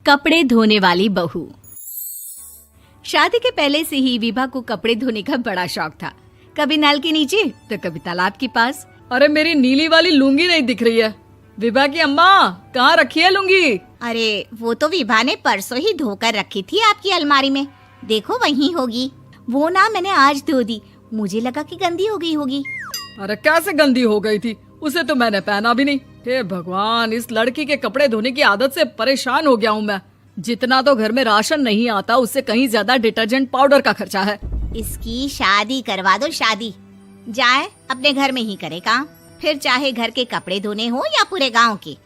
कपड़े धोने वाली बहू। शादी के पहले से ही विभा को कपड़े धोने का बड़ा शौक था। कभी नल के नीचे तो कभी तालाब के पास। अरे मेरी नीली वाली लुंगी नहीं दिख रही है। विभा की अम्मा, कहाँ रखी है लुंगी? अरे वो तो विभा ने परसों ही धोकर रखी थी आपकी अलमारी में, देखो वहीं होगी। वो ना मैंने आज धो दी, मुझे लगा कि गंदी हो गई होगी। अरे कैसे गंदी हो गई थी? उसे तो मैंने पहना भी नहीं। हे भगवान, इस लड़की के कपड़े धोने की आदत से परेशान हो गया हूँ मैं। जितना तो घर में राशन नहीं आता, उससे कहीं ज्यादा डिटर्जेंट पाउडर का खर्चा है। इसकी शादी करवा दो, शादी। जाए अपने घर में ही करे काम, फिर चाहे घर के कपड़े धोने हो या पूरे गांव के।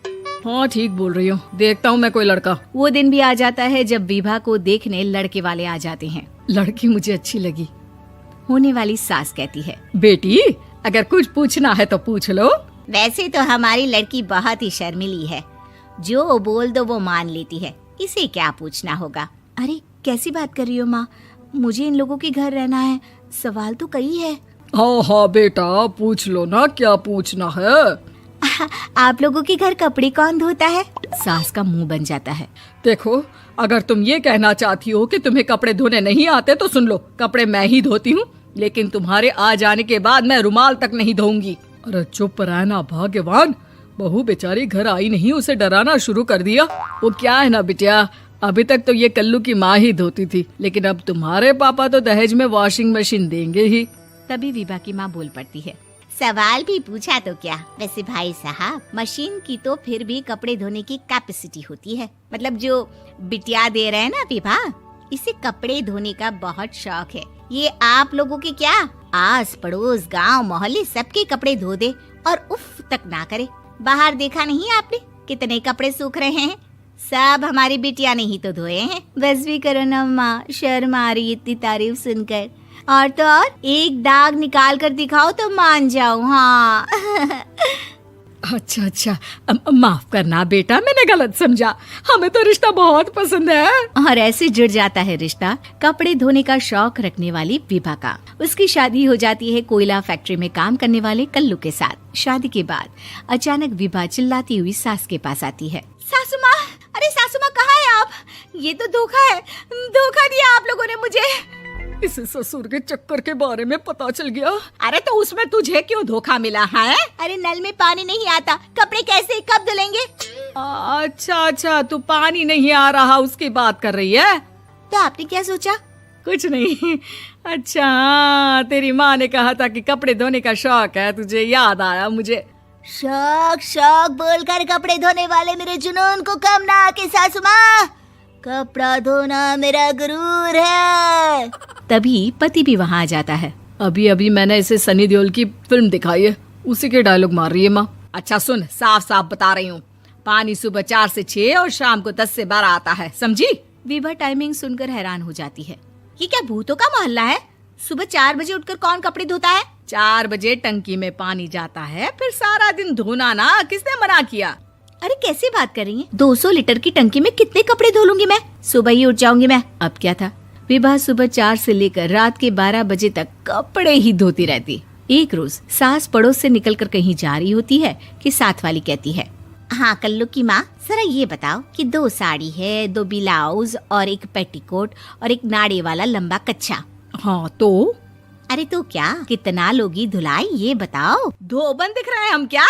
हाँ ठीक बोल रही हो, देखता हूँ मैं कोई लड़का। वो दिन भी आ जाता है जब विभा को देखने लड़के वाले आ जाते हैं। लड़की मुझे अच्छी लगी। होने वाली सास कहती है, बेटी अगर कुछ पूछना है तो पूछ लो। वैसे तो हमारी लड़की बहुत ही शर्मीली है, जो बोल दो वो मान लेती है, इसे क्या पूछना होगा। अरे कैसी बात कर रही हो माँ, मुझे इन लोगों के घर रहना है, सवाल तो कई है। हाँ हाँ बेटा, पूछ लो ना, क्या पूछना है। आप लोगों के घर कपड़े कौन धोता है? सास का मुंह बन जाता है। देखो, अगर तुम ये कहना चाहती हो कि तुम्हें कपड़े धोने नहीं आते तो सुन लो, कपड़े मैं ही धोती हूँ, लेकिन तुम्हारे आ जाने के बाद मैं रुमाल तक नहीं धोऊंगी। अरे चुप रहना भाग्यवान, बहू बेचारी घर आई नहीं, उसे डराना शुरू कर दिया। वो क्या है ना बिटिया, अभी तक तो ये कल्लू की माँ ही धोती थी, लेकिन अब तुम्हारे पापा तो दहेज में वॉशिंग मशीन देंगे ही। तभी विभा की माँ बोल पड़ती है, सवाल भी पूछा तो क्या। वैसे भाई साहब, मशीन की तो फिर भी कपड़े धोने की कैपेसिटी होती है। मतलब जो बिटिया दे रहे हैं ना विभा, इसे कपड़े धोने का बहुत शौक है। ये आप लोगों के क्या, आस पड़ोस गांव मोहल्ले सबके कपड़े धो दे और उफ तक ना करे। बाहर देखा नहीं आपने कितने कपड़े सूख रहे हैं? सब हमारी बिटिया ने ही तो धोए हैं। बस भी करो ना माँ, शर्म आ रही इतनी तारीफ सुनकर। और तो और एक दाग निकाल कर दिखाओ तो मान जाओ। हाँ अच्छा, माफ करना बेटा, मैंने गलत समझा। हमें तो रिश्ता बहुत पसंद है। और ऐसे जुड़ जाता है रिश्ता कपड़े धोने का शौक रखने वाली विभा का। उसकी शादी हो जाती है कोयला फैक्ट्री में काम करने वाले कल्लू के साथ। शादी के बाद अचानक विभा चिल्लाती हुई सास के पास आती है। सासू माँ, अरे सासू माँ कहाँ है आप? ये तो धोखा है, धोखा दिया आप लोगों ने मुझे। इसे ससुर के चक्कर के बारे में पता चल गया। अरे तो उसमें तुझे क्यों धोखा मिला है? अरे नल में पानी नहीं आता, कपड़े कैसे कब धुलेंगे? अच्छा, तू पानी नहीं आ रहा उसकी बात कर रही है। तो आपने क्या सोचा? कुछ नहीं। अच्छा, तेरी माँ ने कहा था कि कपड़े धोने का शौक है तुझे, याद आया मुझे। शौक बोलकर कपड़े धोने वाले मेरे जुनून को कम ना आके सासू माँ, कपड़ा धोना मेरा गुरूर है। तभी पति भी वहाँ आ जाता है। अभी मैंने इसे सनी देओल की फिल्म दिखाई है, उसी के डायलॉग मार रही है माँ। अच्छा सुन, साफ साफ बता रही हूँ, पानी सुबह 4 से 6 और शाम को 10 से 12 आता है, समझी? विभा टाइमिंग सुनकर हैरान हो जाती है। ये क्या भूतों का मोहल्ला है? सुबह 4 बजे उठकर कौन कपड़े धोता है? 4 बजे टंकी में पानी जाता है, फिर सारा दिन धोना ना, किसने मना किया? अरे कैसी बात कर रही हैं? 200 लीटर की टंकी में कितने कपड़े धो लूंगी मैं? सुबह ही उठ जाऊंगी मैं। अब क्या था, विभा सुबह 4 से लेकर रात के 12 बजे तक कपड़े ही धोती रहती। एक रोज सास पड़ोस से निकलकर कहीं जा रही होती है कि साथ वाली कहती है, हाँ कल्लू की माँ, जरा ये बताओ कि 2 साड़ी है, 2 ब्लाउज और एक पेटीकोट और एक नाड़े वाला लंबा कच्छा। हाँ तो? अरे तो क्या, कितना लोगी धुलाई ये बताओ। धोबन दिख रहे हैं हम क्या?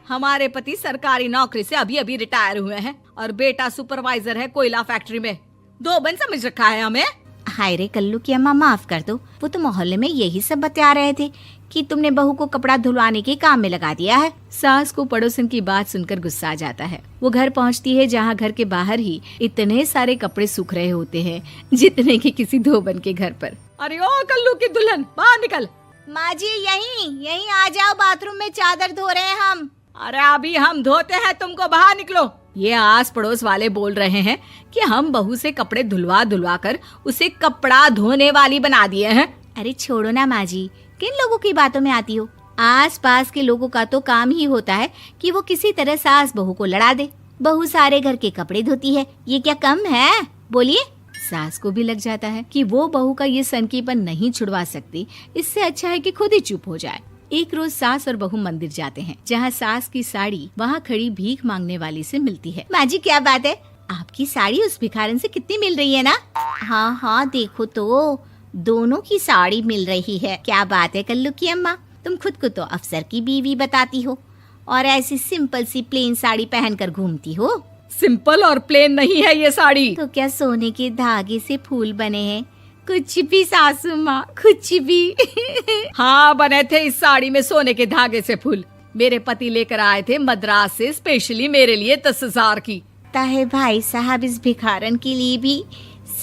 हमारे पति सरकारी नौकरी से अभी रिटायर हुए हैं और बेटा सुपरवाइजर है कोयला फैक्ट्री में। धोबन समझ रखा है हमें? हाय रे कल्लू की अम्मा, माफ कर दो, वो तो मोहल्ले में यही सब बता रहे थे कि तुमने बहू को कपड़ा धुलवाने के काम में लगा दिया है। सास को पड़ोसन की बात सुनकर गुस्सा आ जाता है। वो घर पहुंचती है जहां घर के बाहर ही इतने सारे कपड़े सूख रहे होते हैं जितने कि किसी धोबन के घर पर। अरे ओ कल्लू की दुल्हन, बाहर निकल। माँ जी यहीं आ जाओ, बाथरूम में चादर धो रहे हैं हम। अरे अभी हम धोते हैं, तुमको बाहर निकलो। ये आस पड़ोस वाले बोल रहे हैं कि हम बहू से कपड़े धुलवा कर उसे कपड़ा धोने वाली बना दिए हैं। अरे छोड़ो ना माँ जी, किन लोगों की बातों में आती हो? आस पास के लोगों का तो काम ही होता है कि वो किसी तरह सास बहू को लड़ा दे। बहू सारे घर के कपड़े धोती है, ये क्या कम है? बोलिए। सास को भी लग जाता है कि वो बहू का ये सनकीपन नहीं छुड़वा सकती, इससे अच्छा है कि खुद ही चुप हो जाए। एक रोज सास और बहू मंदिर जाते हैं, जहाँ सास की साड़ी वहाँ खड़ी भीख मांगने वाली से मिलती है। माँ जी क्या बात है, आपकी साड़ी उस भिखारन से कितनी मिल रही है ना? हाँ हाँ देखो तो, दोनों की साड़ी मिल रही है। क्या बात है कल्लू की अम्मा, तुम खुद को तो अफसर की बीवी बताती हो और ऐसी सिंपल सी प्लेन साड़ी पहनकर घूमती हो। सिंपल और प्लेन नहीं है ये साड़ी। तो क्या सोने के धागे से फूल बने हैं? कुछ भी सासू माँ, कुछ भी। हाँ बने थे इस साड़ी में सोने के धागे से फूल। मेरे पति लेकर आए थे मद्रास से स्पेशली मेरे लिए 10,000 की। ताहे भाई साहब इस भिखारन के लिए भी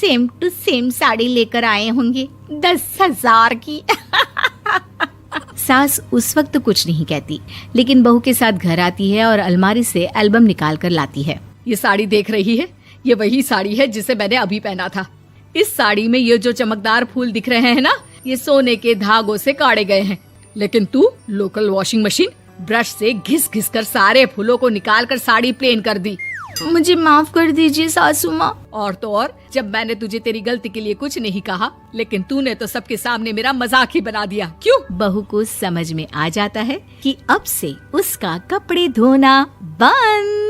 सेम टू सेम साड़ी लेकर आए होंगे 10,000 की। सास उस वक्त तो कुछ नहीं कहती, लेकिन बहू के साथ घर आती है और अलमारी से एल्बम निकाल कर लाती है। ये साड़ी देख रही है, ये वही साड़ी है जिसे मैंने अभी पहना था। इस साड़ी में ये जो चमकदार फूल दिख रहे हैं ना, ये सोने के धागों से काटे गए हैं। लेकिन तू लोकल वॉशिंग मशीन ब्रश से घिस घिस कर सारे फूलों को निकाल कर साड़ी प्लेन कर दी। मुझे माफ कर दीजिए सासू माँ। और तो और, जब मैंने तुझे तेरी गलती के लिए कुछ नहीं कहा, लेकिन तूने तो सबके सामने मेरा मजाक ही बना दिया। क्यों? बहू को समझ में आ जाता है कि अब से उसका कपड़े धोना बंद।